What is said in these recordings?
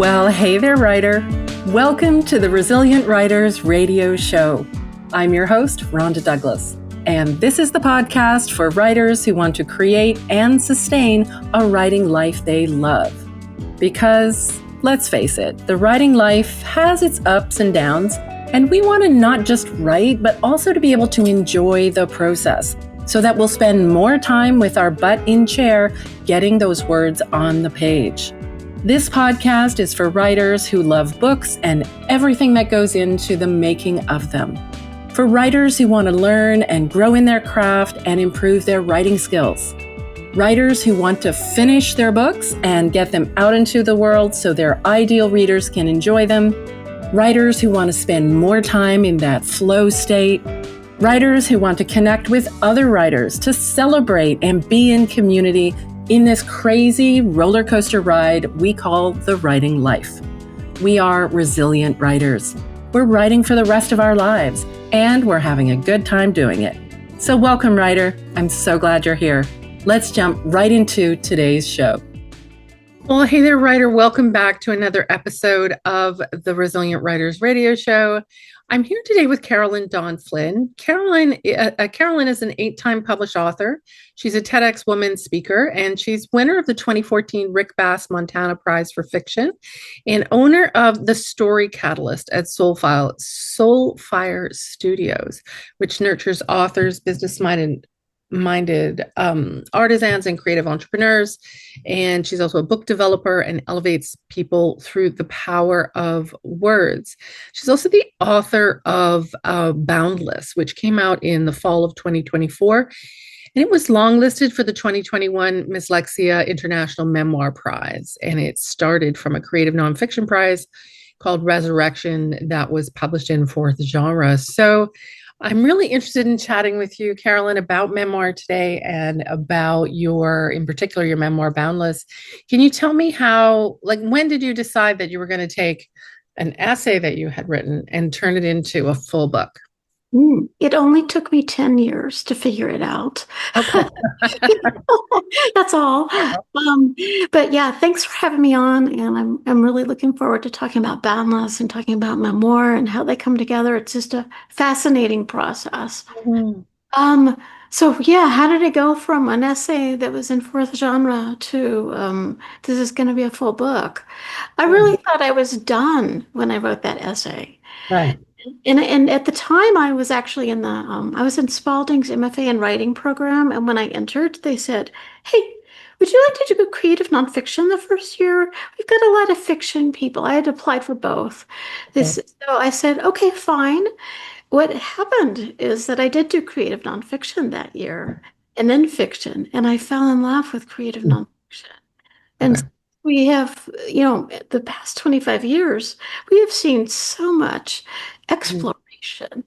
Well, hey there, writer. Welcome to the Resilient Writers Radio Show. I'm your host, Rhonda Douglas, and this is the podcast for writers who want to create and sustain a writing life they love. Because, let's face it, the writing life has its ups and downs, and we want to not just write, but also to be able to enjoy the process so that we'll spend more time with our butt in chair getting those words on the page. This podcast is for writers who love books and everything that goes into the making of them. For writers who want to learn and grow in their craft and improve their writing skills. Writers who want to finish their books and get them out into the world so their ideal readers can enjoy them. Writers who want to spend more time in that flow state. Writers who want to connect with other writers to celebrate and be in community in this crazy roller coaster ride we call the writing life. We are resilient writers. We're writing for the rest of our lives, and we're having a good time doing it. So welcome, writer. I'm so glad you're here. Let's jump right into today's show. Well, hey there, writer. Welcome back to another episode of the Resilient Writers Radio Show. I'm here today with Carolyn Dawn Flynn. Carolyn is an 8-time published author. She's a TEDxWomen speaker, and she's winner of the 2014 Rick Bass Montana Prize for Fiction and owner of the Story Catalyst at Soulfire Studios, which nurtures authors, business-minded artisans and creative entrepreneurs. And she's also a book developer and elevates people through the power of words. She's also the author of Boundless, which came out in the fall of 2024. And it was longlisted for the 2021 Dyslexia International Memoir Prize. And it started from a creative nonfiction prize called Resurrection that was published in 4th Genre. So I'm really interested in chatting with you, Carolyn, about Memoir today and about in particular, your memoir, Boundless. Can you tell me when did you decide that you were going to take an essay that you had written and turn it into a full book? It only took me 10 years to figure it out. Okay. That's all. But yeah, thanks for having me on. And I'm really looking forward to talking about Boundless and talking about Memoir and how they come together. It's just a fascinating process. Mm-hmm. So yeah, how did it go from an essay that was in 4th Genre to this is going to be a full book? I really thought I was done when I wrote that essay. Right. And at the time, I was actually I was in Spalding's MFA in writing program. And when I entered, they said, "Hey, would you like to do creative nonfiction the first year? We've got a lot of fiction people." I had applied for both. So I said, "Okay, fine." What happened is that I did do creative nonfiction that year and then fiction. And I fell in love with creative nonfiction. And we have, the past 25 years, we have seen so much exploration,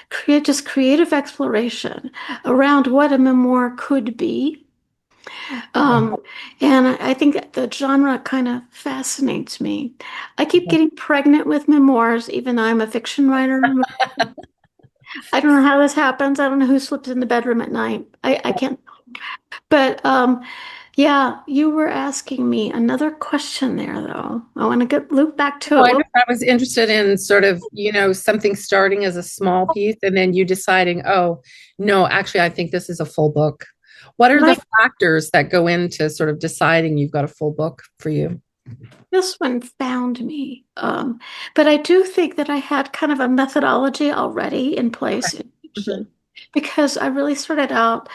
creative exploration around what a memoir could be. And I think the genre kind of fascinates me. I keep getting pregnant with memoirs, even though I'm a fiction writer. I don't know how this happens. I don't know who slips in the bedroom at night. I can't. But yeah, you were asking me another question there, though. I want to loop back to it. I was interested in sort of, something starting as a small piece and then you deciding, oh, no, actually, I think this is a full book. What are the factors that go into sort of deciding you've got a full book for you? This one found me. But I do think that I had kind of a methodology already in place in fiction, because I really started out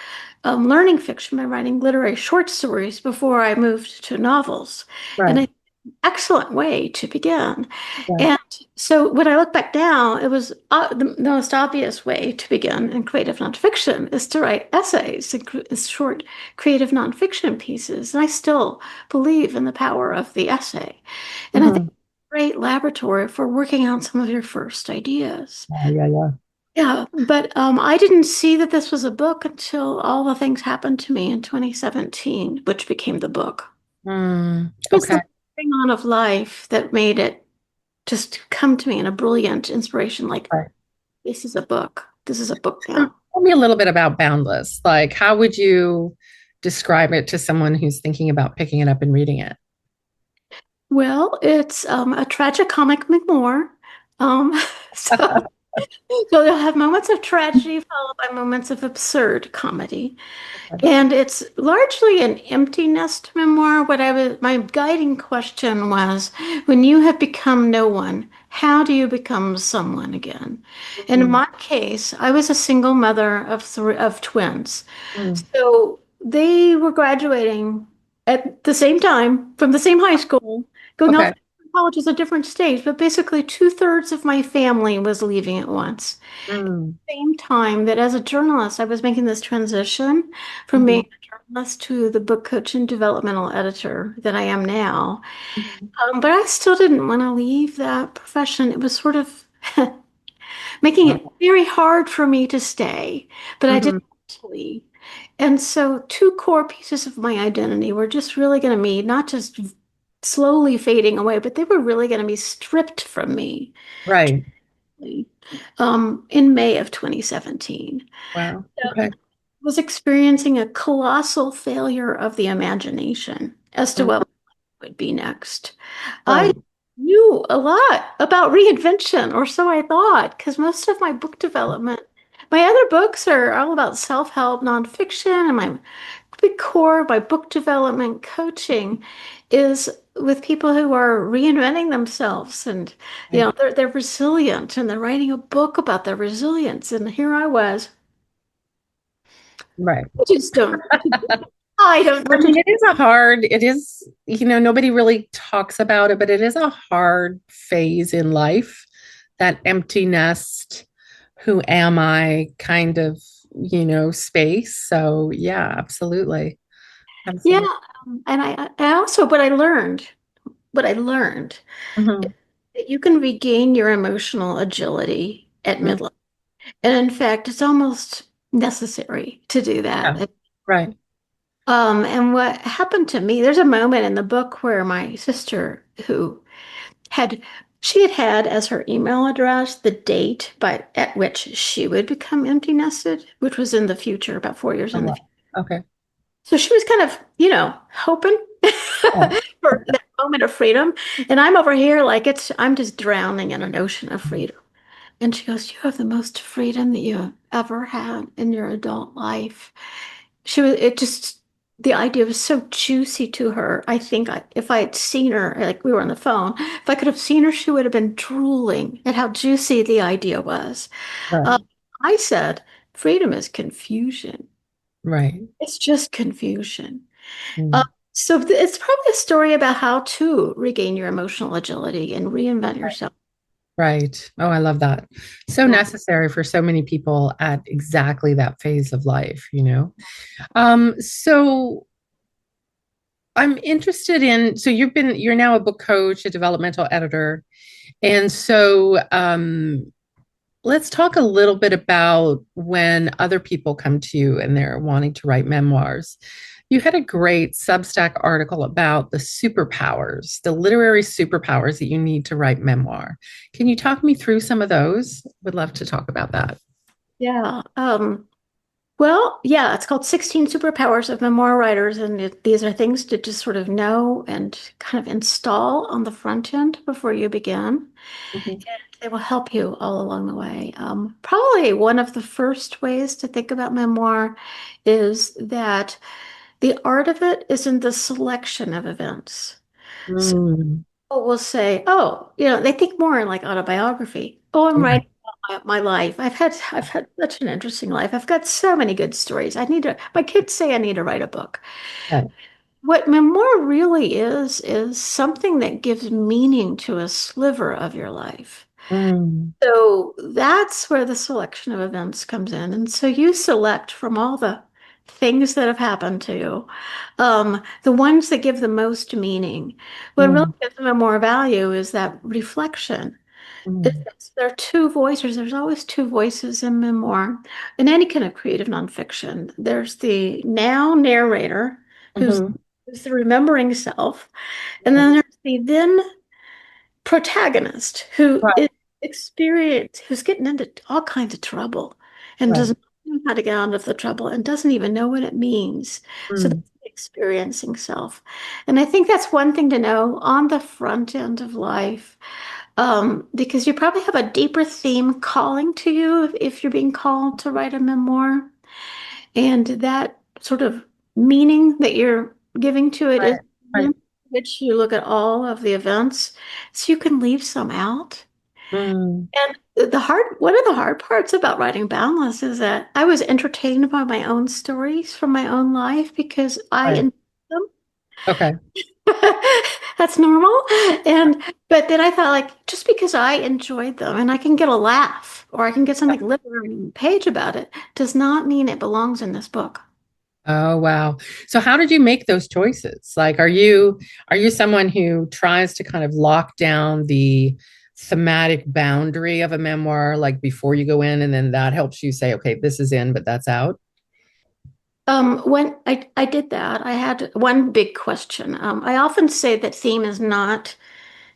learning fiction by writing literary short stories before I moved to novels. Right. And it's an excellent way to begin. Right. And so when I look back now, it was the most obvious way to begin in creative nonfiction is to write essays and short creative nonfiction pieces. And I still believe in the power of the essay. And I think it's a great laboratory for working out some of your first ideas. Yeah, but I didn't see that this was a book until all the things happened to me in 2017, which became the book. Okay. It's the thing on of life that made it just come to me in a brilliant inspiration. This is a book. This is a book now. Tell me a little bit about Boundless. How would you describe it to someone who's thinking about picking it up and reading it? Well, it's a tragicomic memoir. Um, so, so you'll have moments of tragedy followed by moments of absurd comedy. Okay. And it's largely an empty nest memoir. My guiding question was, when you have become no one, how do you become someone again? And in Mhm. my case, I was a single mother of twins. Mm. So they were graduating at the same time from the same high school, going off Okay. to college at a different stage, but basically two-thirds of my family was leaving at once. Mm. Same time that as a journalist, I was making this transition from being Mhm. a journalist to the book coach and developmental editor that I am now. Mhm. But I still didn't want to leave that profession. It was sort of making it Wow. very hard for me to stay, but I didn't Mhm. want to leave. And so, two core pieces of my identity were just really going to be not just slowly fading away, but they were really going to be stripped from me Right. in May of 2017. Wow. So, Okay. was experiencing a colossal failure of the imagination as to Mm. what would be next. I Right. knew a lot about reinvention, or so I thought, because most of my book development, my other books are all about self-help nonfiction, and my big core of my book development coaching is with people who are reinventing themselves and Right. they're resilient and they're writing a book about their resilience. And here I was, Right. I just don't I don't know I what to mean, do. it is, nobody really talks about it, but it is a hard phase in life, that empty nest, who am I kind of, space. So, yeah, absolutely. Yeah, Absolutely. and I also what I learned Mhm. that you can regain your emotional agility at Mm. midlife. And in fact, it's almost necessary to do Yeah. that. Right. And what happened to me, there's a moment in the book where my sister, who had she had as her email address the date at which she would become empty nested, which was in the future, about 4 years Oh, in the wow. future. Okay. So she was kind of, hoping Yeah. for that moment of freedom. And I'm over here like I'm just drowning in an ocean of freedom. And she goes, "You have the most freedom that you have ever had in your adult life." The idea was so juicy to her. I think if I had seen her, like we were on the phone, if I could have seen her, she would have been drooling at how juicy the idea was. Right. Uh, I said, freedom is confusion. Right. It's just confusion. Uh, Mm. so it's probably a story about how to regain your emotional agility and reinvent yourself. Right. Oh, I love that. So Yeah. necessary for so many people at exactly that phase of life. So I'm interested in, so you're now a book coach, a developmental editor. And so let's talk a little bit about when other people come to you and they're wanting to write memoirs. You had a great Substack article about the superpowers, the literary superpowers that you need to write memoir. Can you talk me through some of those? Would love to talk about that. Yeah. Well, yeah, it's called 16 Superpowers of Memoir Writers, and these are things to just sort of know and kind of install on the front end before you begin. Mhm. They will help you all along the way. Probably one of the first ways to think about memoir is that the art of it is in the selection of events. So Mm. people will say, "Oh, they think more in like autobiography. Oh, I'm Right. writing about my life. I've had such an interesting life. I've got so many good stories. My kids say I need to write a book." Right. What memoir really is something that gives meaning to a sliver of your life. Mm. So that's where the selection of events comes in. And so you select from all the things that have happened to you, the ones that give the most meaning. What really Mm. gives them more value is that reflection. Mm. There are two voices. There's always two voices in memoir, in any kind of creative nonfiction. There's the now narrator, who's, Mhm. who's the remembering self, and then there's the then protagonist who Right. is who's getting into all kinds of trouble and Right. doesn't know how to get out of the trouble and doesn't even know what it means. So Mm. experiencing self. And I think that's one thing to know on the front end of life, because you probably have a deeper theme calling to you if you're being called to write a memoir. And that sort of meaning that you're giving to it is Right. Right. which you look at all of the events, so you can leave some out. Mm, And one of the hard parts about writing Boundless is that I was entertained by my own stories from my own life because I right. enjoyed them. Okay. That's normal. But then I thought, like, just because I enjoyed them and I can get a laugh or I can get something literary on the page about it does not mean it belongs in this book. Oh, wow. So how did you make those choices? Like, are you someone who tries to kind of lock down the thematic boundary of a memoir, like before you go in, and then that helps you say, okay, this is in, but that's out? When I did that, I had one big question. I often say that theme is not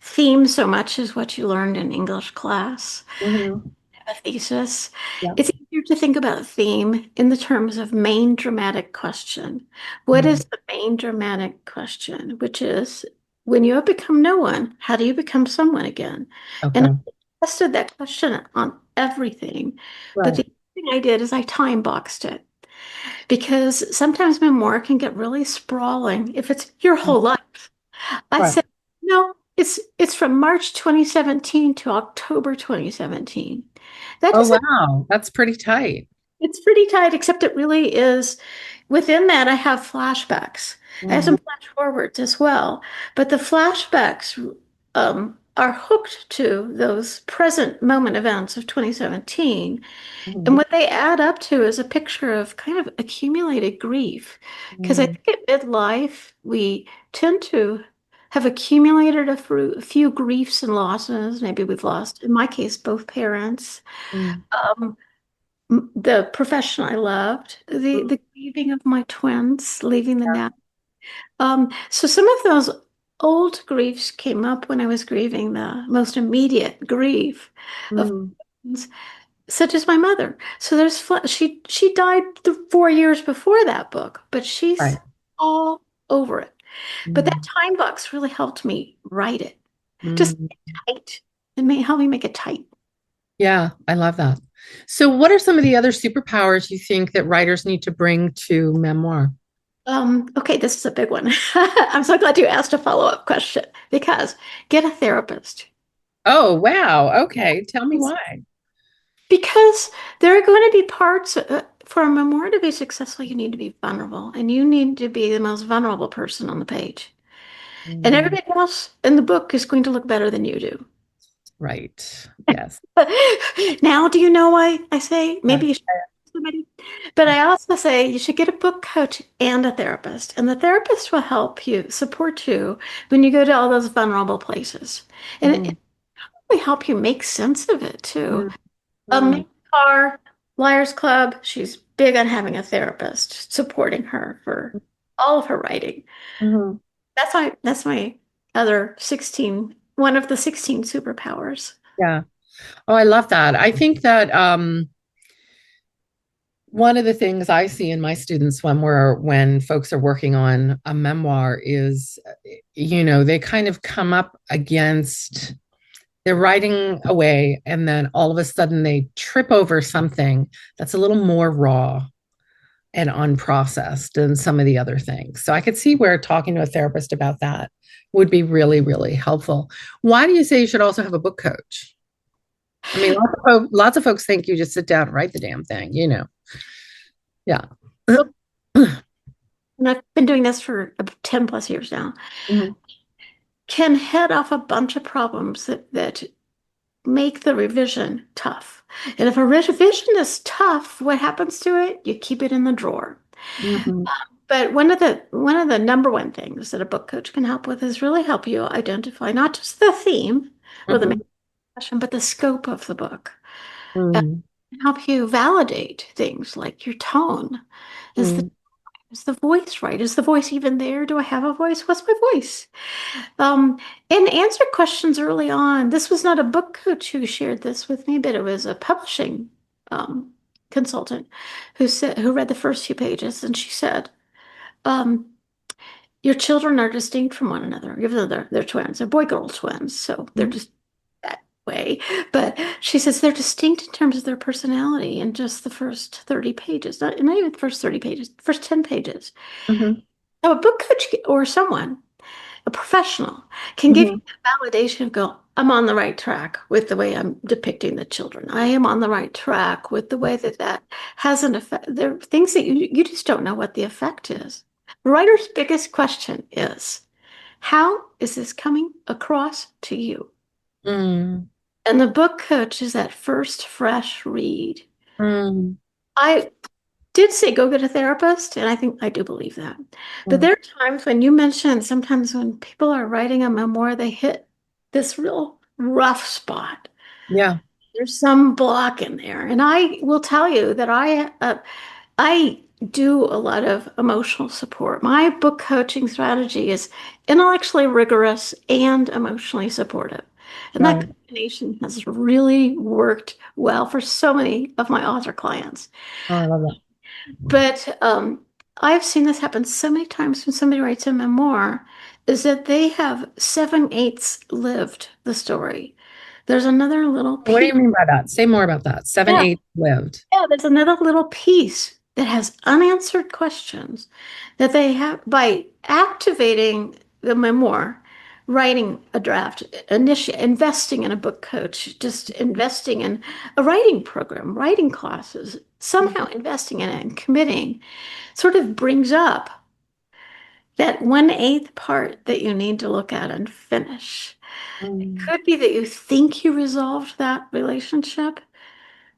theme so much as what you learned in English class, Hmm. a thesis. Yeah. It's easier to think about theme in the terms of main dramatic question. What Mm. is the main dramatic question? Which is, when you have become no one, how do you become someone again? And Okay. I tested that question on everything. But Right. the other thing I did is I time boxed it because sometimes memoir can get really sprawling if it's your whole life. I Right. said, no, it's from March 2017 to October 2017. That Oh, doesn't, wow. That's pretty tight. it's pretty tight, except it really is. Within that, I have flashbacks. I have Mm-hmm. some flash forwards as well. But the flashbacks are hooked to those present moment events of 2017. And what they add up to is a picture of kind of accumulated grief. Because I Mm-hmm. think at midlife, we tend to have accumulated a few griefs and losses. Maybe we've lost, in my case, both parents. Um, the profession I loved, the grieving of my twins, leaving the nest. So some of those old griefs came up when I was grieving the most immediate grief of Mm-hmm. twins, such as my mother. So she died 4 years before that book, but she's Right. all over it. But that Mm. time box really helped me write it. Just Mm. tight. It may help me make it tight. Yeah, I love that. So, what are some of the other superpowers you think that writers need to bring to memoir? Okay, this is a big one. I'm so glad you asked a follow-up question because get a therapist. Oh, wow. Okay. Tell me why. Because there are going to be parts for a memoir to be successful, you need to be vulnerable, and you need to be the most vulnerable person on the page. And Mm, everybody else in the book is going to look better than you do. right. Yes. Now, do you know why I say Yeah. maybe you should ask somebody? But I also say you should get a book coach and a therapist, and the therapist will help you, support you when you go to all those vulnerable places, and Mm, it will help you make sense of it too. mm, mm, Nick Carr, Liars Club, she's big on having a therapist supporting her for all of her writing. mhm. That's my other 16, one of the 16 superpowers. Yeah. Oh, I love that. I think that one of the things I see in my students when folks are working on a memoir is, they kind of come up against they're writing away and then all of a sudden they trip over something that's a little more raw and unprocessed than some of the other things. So I could see where talking to a therapist about that would be really, really helpful. Why do you say you should also have a book coach? I mean, lots of folks think you just sit down and write the damn thing. Yeah. Book- And I've been doing this for 10 plus years now. Mhm. Can head off a bunch of problems that make the revision tough. And if a revision is tough, what happens to it? You keep it in the drawer. Mhm. But one of the number one things that a book coach can help with is really help you identify not just the theme or the main Mhm. question, but the scope of the book. Uh, Mhm. Help you validate things like your tone. Is the Mhm. is the voice right? Is the voice even there? Do I have a voice? What's my voice? Um, and answer questions early on. This was not a book coach who shared this with me, but it was a publishing consultant who read the first few pages, and she said, your children are distinct from one another, even though they're twins. They're boy-girl twins, so they're Mhm. just that way. But she says they're distinct in terms of their personality in just the first 30 pages, not even the first 30 pages, the first 10 pages. Mhm. Now, a book coach or someone, a professional, can give you Mhm. that validation of go, I'm on the right track with the way I'm depicting the children. I am on the right track with the way that that has an effect. There are things that you just don't know what the effect is. The writer's biggest question is, how is this coming across to you? Mm. And the book coach is that first fresh read. Mm. I did say go get a therapist, and I think I do believe that. But Mm. there are times when you mentioned sometimes when people are writing a memoir, they hit this real rough spot. Yeah. There's some block in there, and I will tell you that I do a lot of emotional support. My book coaching strategy is intellectually rigorous and emotionally supportive. And that Right. combination has really worked well for so many of my author clients. Oh, I love that. But I've seen this happen so many times when somebody writes a memoir, is that they have 7/8 lived the story. There's another little What do you piece. mean by that? Say more about that. Seven, Yeah, eight lived. yeah, there's another little piece that has unanswered questions that they have by activating the memoir, writing a draft, investing in a book coach, just investing in a writing program, writing classes, somehow investing in it and committing sort of brings up that 1/8 part that you need to look at and finish. It Mm. could be that you think you resolved that relationship,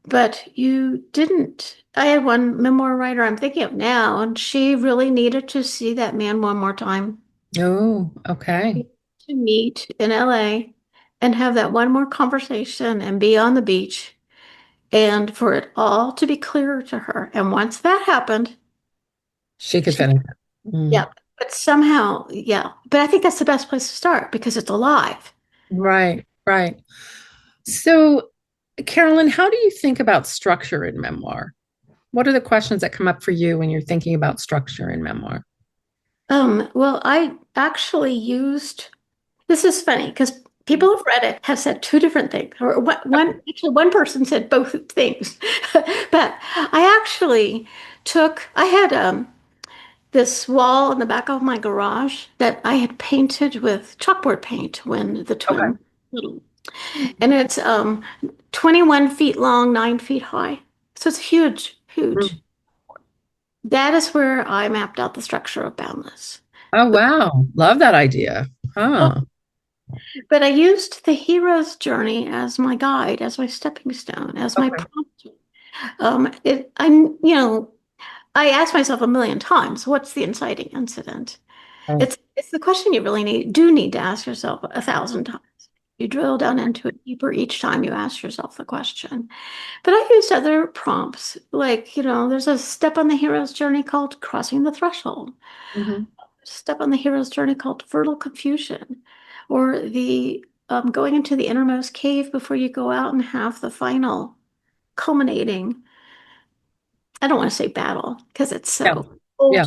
but you didn't. I had one memoir writer I'm thinking of now, and she really needed to see that man one more time Oh, okay. to meet in LA and have that one more conversation and be on the beach and for it all to be clear to her. And once that happened, She could she, finish it. yeah, Mm. but somehow, yeah. But I think that's the best place to start because it's alive. Right, right. So, Carolyn, how do you think about structure in memoir? What are the questions that come up for you when you're thinking about structure in memoir? Well, I actually used this is funny because people who've read it have said two different things. Or actually, one person said both things. But I actually I had this wall in the back of my garage that I had painted with chalkboard paint when the Okay. twin little, and it's 21 feet long, 9 feet high. So it's huge, huge. Mm. That is where I mapped out the structure of Boundless. Oh, wow. Love that idea. Oh, Huh. but I used the hero's journey as my guide, as my stepping stone, as my Okay. prompt. I asked myself a million times, what's the inciting incident? Right. It's the question you really need to ask yourself 1,000 times. You drill down into it deeper each time you ask yourself the question. But I used other prompts, like, there's a step on the hero's journey called crossing the threshold, Mhm. step on the hero's journey called fertile confusion, or the going into the innermost cave before you go out and have the final culminating. I don't want to say battle because it's Yeah. so Yeah.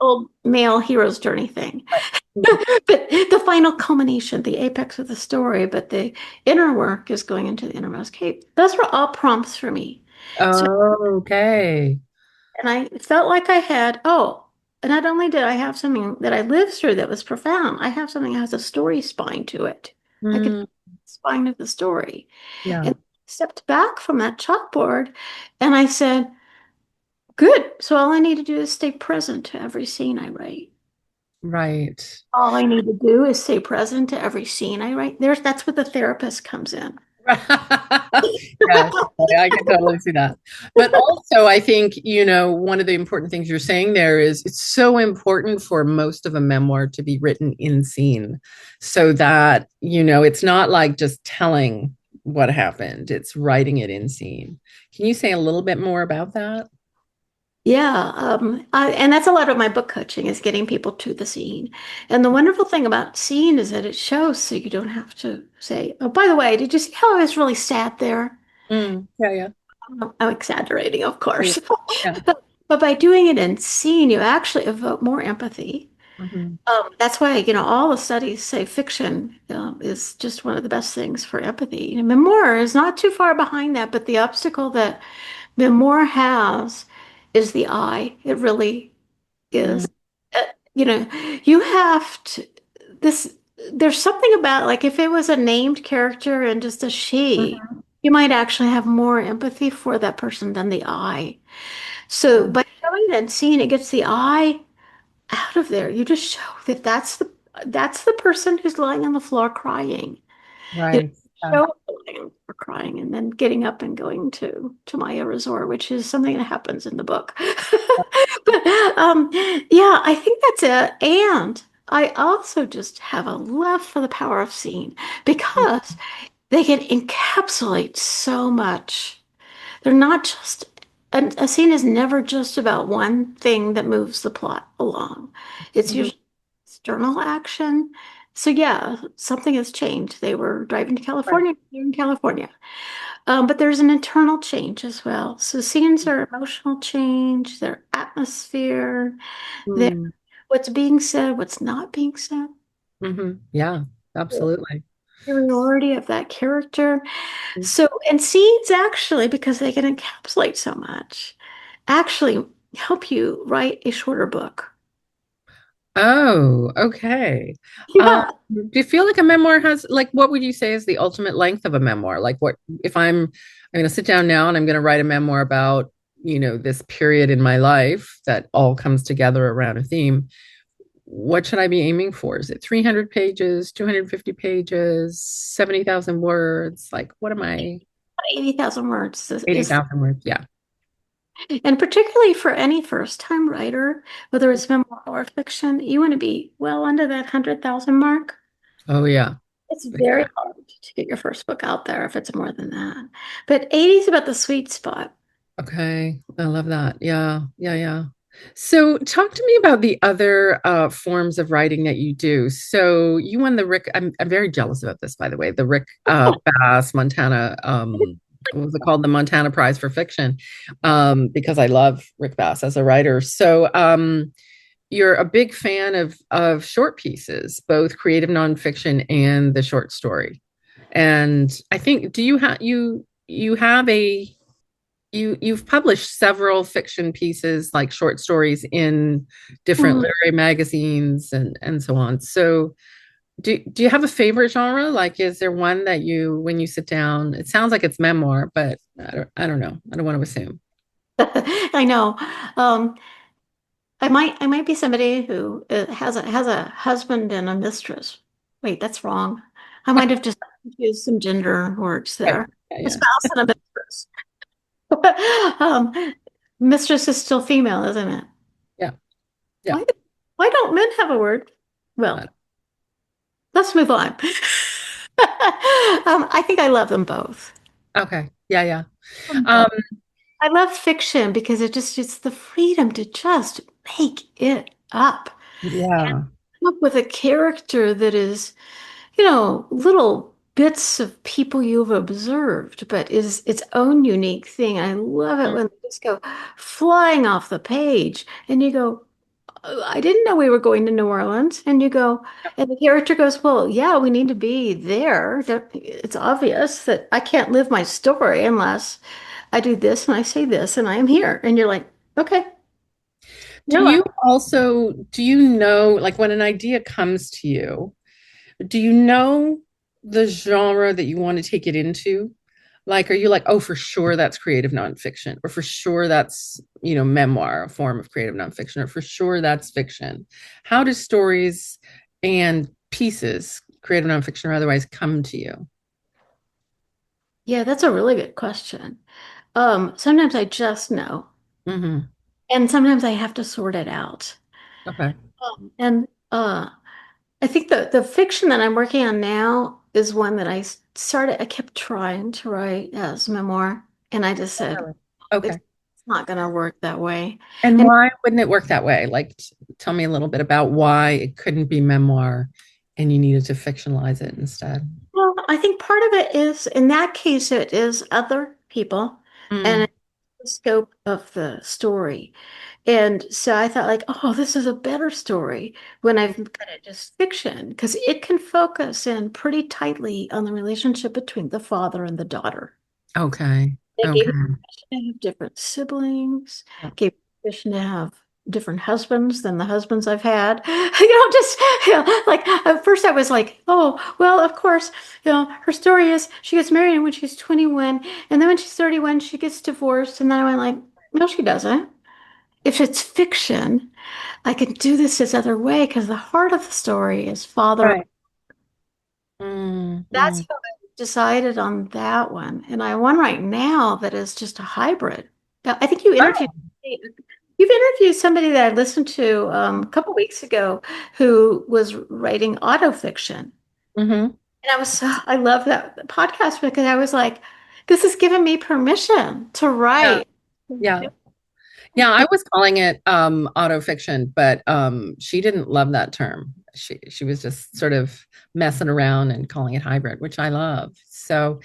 old male hero's journey thing. Right. Mhm. But the final culmination, the apex of the story, but the inner work is going into the innermost cave. Those were all prompts for me. So, Oh, okay. and I felt like I had, oh, not only did I have something that I lived through that was profound, I have something that has a story spine to it. I could Mm, spine of the story. yeah. And I stepped back from that chalkboard and I said, good. So all I need to do is stay present to every scene I write. Right. All I need to do is stay present to every scene I write. That's where the therapist comes in. Yes, I can totally see that. But also, I think, one of the important things you're saying there is it's so important for most of a memoir to be written in scene so that, it's not like just telling what happened, it's writing it in scene. Can you say a little bit more about that? Yeah, and that's a lot of my book coaching is getting people to the scene. And the wonderful thing about scene is that it shows, so you don't have to say, "Oh, by the way, did you see how I was really sad there?" Mm, yeah, yeah. I'm exaggerating, of Yeah. course. Yeah. But by doing it in scene, you actually evoke more empathy. Mhm. That's why, all the studies say fiction is just one of the best things for empathy. Memoir is not too far behind that, but the obstacle that memoir has is the I. It really is. Mm. Uh, you know, you have to, this, there's something about, like, if it was a named character and just a she, Mhm. you might actually have more empathy for that person than the I. So Mm. by showing and seeing it gets the I out of there. You just show that that's the person who's lying on the floor crying. You know, Right. Yeah. show them lying on the floor crying and then getting up and going to Maya Resort, which is something that happens in the book. But yeah, I think that's it. And I also just have a love for the power of scene because they can encapsulate so much. They're not just, a scene is never just about one thing that moves the plot along. It's Mhm. usually external action. So yeah, something has changed. They were driving to Right. California, they're in California. But there's an internal change as well. So scenes are emotional change, their atmosphere, their Mm. what's being said, what's not being said, Yeah, the absolutely. superiority of that character. So, and scenes actually, because they can encapsulate so much, actually help you write a shorter book. Oh, okay. Yeah. Do you feel like a memoir has like what would you say is the ultimate length of a memoir? Like what if I'm going to sit down now and I'm going to write a memoir about, this period in my life that all comes together around a theme. What should I be aiming for? Is it 300 pages, 250 pages, 70,000 words? Like what am I? 80,000 words is, 80,000 words. Yeah. and particularly for any first-time writer, whether it's memoir or fiction, you want to be well under that 100,000 mark. Oh yeah. It's very hard to get your first book out there if it's more than that. But 80 is about the sweet spot. Okay, I love that. Yeah, yeah, yeah. So, talk to me about the other forms of writing that you do. So, you won the Rick. I'm very jealous about this, by the way. The Rick Bass Montana. What was it called? The Montana Prize for Fiction, because I love Rick Bass as a writer. So, you're a big fan of short pieces, both creative nonfiction and the short story. And I think, do you have a you've published several fiction pieces like short stories in different Mhm. literary magazines and so on. So do you have a favorite genre? Like is there one that you when you sit down, it sounds like it's memoir, but I don't know. I don't want to assume. I know. Um, I might be somebody who has a husband and a mistress. Wait, that's wrong. I might have just used some gender words Right. there. Yeah, A yeah. spouse and a mistress. Um, Mistress is still female, isn't it? Yeah. Yeah. Why why don't men have a word? Uh, Well, let's move on. I think I love them both. Okay. Yeah, yeah. Them Um, both. I love fiction because it's the freedom to just make it up. yeah. Come up with a character that is, little bits of people you've observed, but is its own unique thing. I love it when they just go flying off the page and you go, "Oh, I didn't know we were going to New Orleans." And you go, and the character goes, "Well, yeah, we need to be there. It's obvious that I can't live my story unless I do this and I say this and I am here." And you're like, okay, Do you're you like, also do you know like when an idea comes to you, do you know the genre that you want to take it into? Like, are you like, oh, for sure that's creative nonfiction, or for sure that's, memoir, a form of creative nonfiction, or for sure that's fiction? How do stories and pieces, creative nonfiction or otherwise, come to you? yeah, that's a really good question. Sometimes I just know, Hmm. and sometimes I have to sort it out. Okay. And I think the fiction that I'm working on now is one that I kept trying to write as memoir, and I just said, Really? it's Okay. not going to work that way. And And why wouldn't it work that way? Like, tell me a little bit about why it couldn't be memoir and you needed to fictionalize it instead. well, I think part of it is, in that case, it is other people and Mm. it's the scope of the story. And so I thought like, oh, this is a better story when I've got it just fiction, because it can focus in pretty tightly on the relationship between the father and the daughter. Okay. It gave me Okay. permission to have different siblings, Yeah. gave me permission to have different husbands than the husbands I've had. Like at first I was like, oh, well, of course, her story is she gets married when she's 21, and then when she's 31, she gets divorced. And then I went like, no, she doesn't. If it's fiction, I can do this other way because the heart of the story is father. Right. Mm, That's mm. how I decided on that one. And I have one right now that is just a hybrid. I think you've interviewed somebody that I listened to a couple weeks ago who was writing autofiction. Hmm. And I love that podcast because I was like, this has given me permission to Yeah. write. Yeah. Yeah, I was calling it autofiction, but she didn't love that term. She was just sort of messing around and calling it hybrid, which I love. So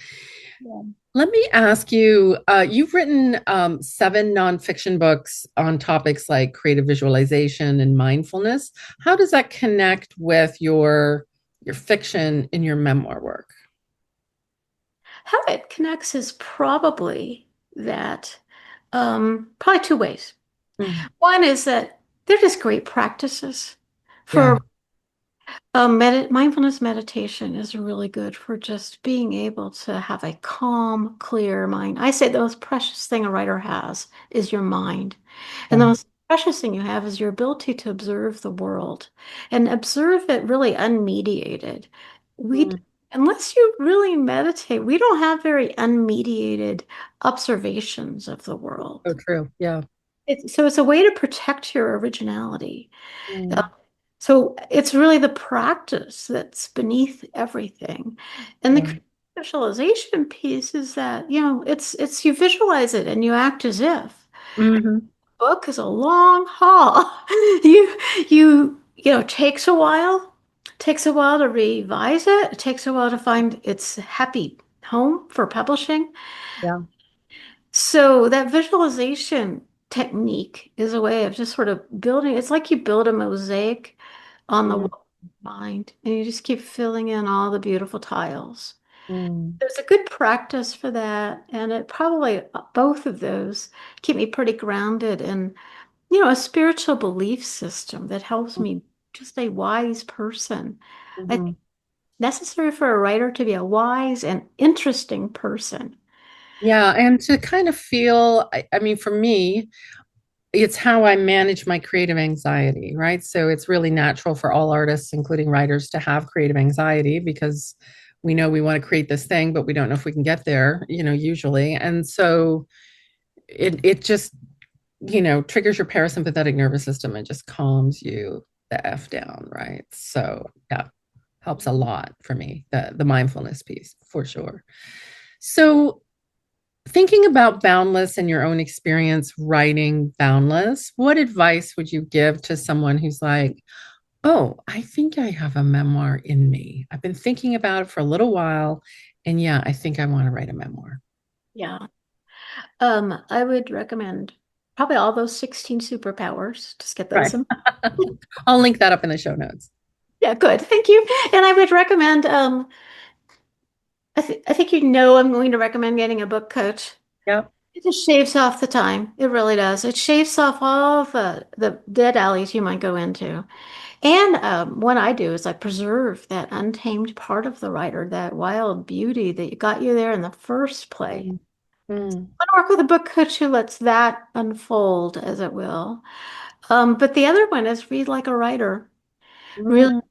Yeah. let me ask you, you've written seven nonfiction books on topics like creative visualization and mindfulness. How does that connect with your fiction in your memoir work? How it connects is probably that, probably two ways. Mm, One is that they're just great practices yeah. for mindfulness meditation is really good for just being able to have a calm, clear mind. I say the most precious thing a writer has is your mind. And the Yeah. most precious thing you have is your ability to observe the world and observe it really unmediated. We, Mm, unless you really meditate, we don't have very unmediated observations of the so world. true. Yeah. So it's a way to protect your originality. Mm, So it's really the practice that's beneath everything. And the yeah. creative visualization piece is that, it's you visualize it and you act as if. Hmm. Book is a long haul. It takes a while. Takes a while to revise it. It takes a while to find its happy home for publishing. Yeah. So that visualization technique is a way of just sort of building. It's like you build a mosaic on the Mm, wall of your mind, and you just keep filling in all the beautiful tiles. mm, There's a good practice for that, and it probably both of those keep me pretty grounded in, a spiritual belief system that helps me just a wise person. I think mhm. necessary for a writer to be a wise and interesting person. Yeah, and to kind of feel, I mean, for me, it's how I manage my creative anxiety, right? So it's really natural for all artists, including writers, to have creative anxiety because we know we want to create this thing, but we don't know if we can get there, usually. And so it just, triggers your parasympathetic nervous system and just calms you the F down, right? So yeah, helps a lot for me, the mindfulness piece for sure. So thinking about Boundless and your own experience writing Boundless, what advice would you give to someone who's like, oh, I think I have a memoir in me? I've been thinking about it for a little while. And yeah, I think I want to write a memoir. Yeah. I would recommend probably all those 16 superpowers. Just get those Right. in. I'll link that up in the show notes. Yeah, good. Thank you. And I would recommend, I think I'm going to recommend getting a book coach. Yep. It just shaves off the time. It really does. It shaves off all the dead alleys you might go into. And what I do is I preserve that untamed part of the writer, that wild beauty that got you there in the first place. Mm, mm, I work with a book coach who lets that unfold as it will. But the other one is read like a writer. Really. mm.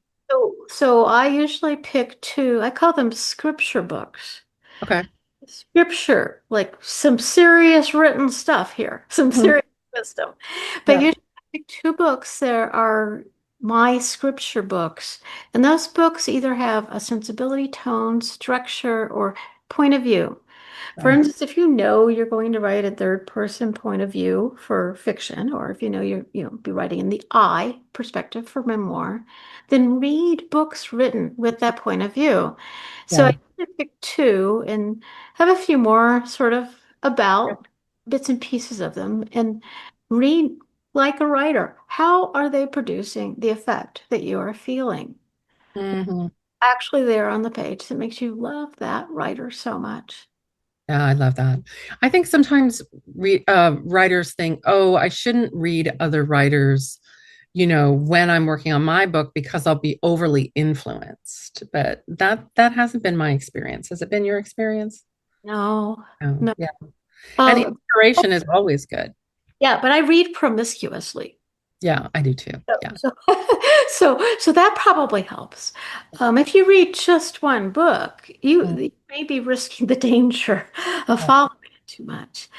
So I usually pick two. I call them scripture books. Okay. Scripture, like some serious written stuff here, some Mhm. serious wisdom. But Yeah. usually I pick two books that are my scripture books, and those books either have a sensibility, tone, structure, or point of view. For Right. instance, if you know you're going to write a third person point of view for fiction, or if you know be writing in the I perspective for memoir, then read books written with that point of view. So I Yeah. usually pick two and have a few more sort of Yeah. about bits and pieces of them and read. like a writer. How are they producing the effect that you are feeling? Hmm. Actually there on the page that makes you love that writer so much. Yeah, I love that. I think sometimes writers think, oh, I shouldn't read other writers, when I'm working on my book because I'll be overly influenced. But that hasn't been my experience. Has it been your experience? No, Oh, no. yeah. And the Um, inspiration is always good. yeah, but I read promiscuously. Yeah, I do too. So, Yeah. so, so that probably helps. If you read just one book, Mm. you may be risking the danger of Yeah. following it too much.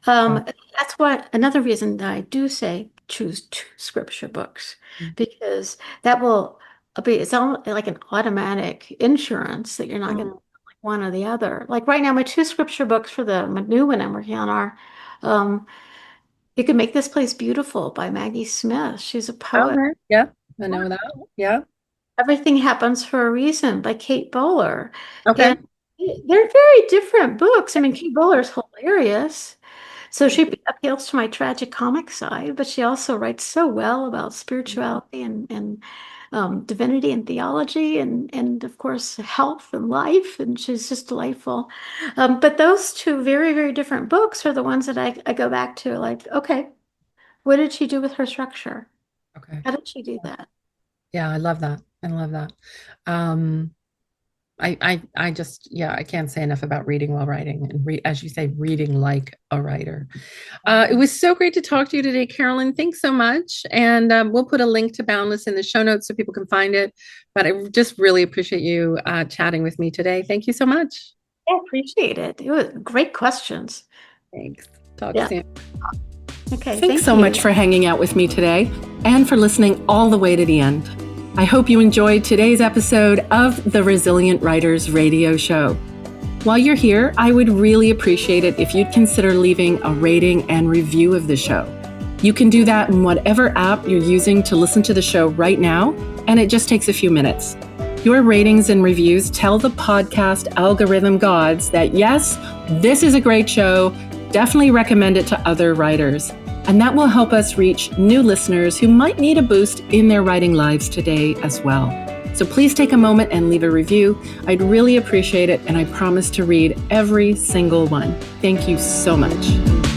Yeah. That's what another reason that I do say choose two scripture books, Mm. because that will be it's all like an automatic insurance that you're not going to Mm. like one or the other. Like right now, my two scripture books for the new one I'm working on are. Um, you Can Make This Place Beautiful by Maggie Smith. She's a poet. Okay. Yeah, I know that. Yeah. Everything Happens for a Reason by Kate Bowler. Okay. And they're very different books. I mean, Kate Bowler's hilarious. So she appeals to my tragic comic side, but she also writes so well about spirituality and divinity and theology and of course health and life. And she's just delightful. But those two very, very different books are the ones that I go back to like, okay, what did she do with her structure? Okay. How did she do that? Yeah, I love that. I love that. Um, I just, yeah, I can't say enough about reading while writing and as you say, reading like a writer. It was so great to talk to you today, Carolyn. Thanks so much. And we'll put a link to Boundless in the show notes so people can find it. But I just really appreciate you chatting with me today. Thank you so much. I appreciate it. It was great questions. Thanks. Talk Yeah. soon. Okay. Thanks Thank so you. much for hanging out with me today and for listening all the way to the end. I hope you enjoyed today's episode of the Resilient Writers Radio Show. While you're here, I would really appreciate it if you'd consider leaving a rating and review of the show. You can do that in whatever app you're using to listen to the show right now, and it just takes a few minutes. Your ratings and reviews tell the podcast algorithm gods that yes, this is a great show. Definitely recommend it to other writers. And that will help us reach new listeners who might need a boost in their writing lives today as well. So please take a moment and leave a review. I'd really appreciate it, and I promise to read every single one. Thank you so much.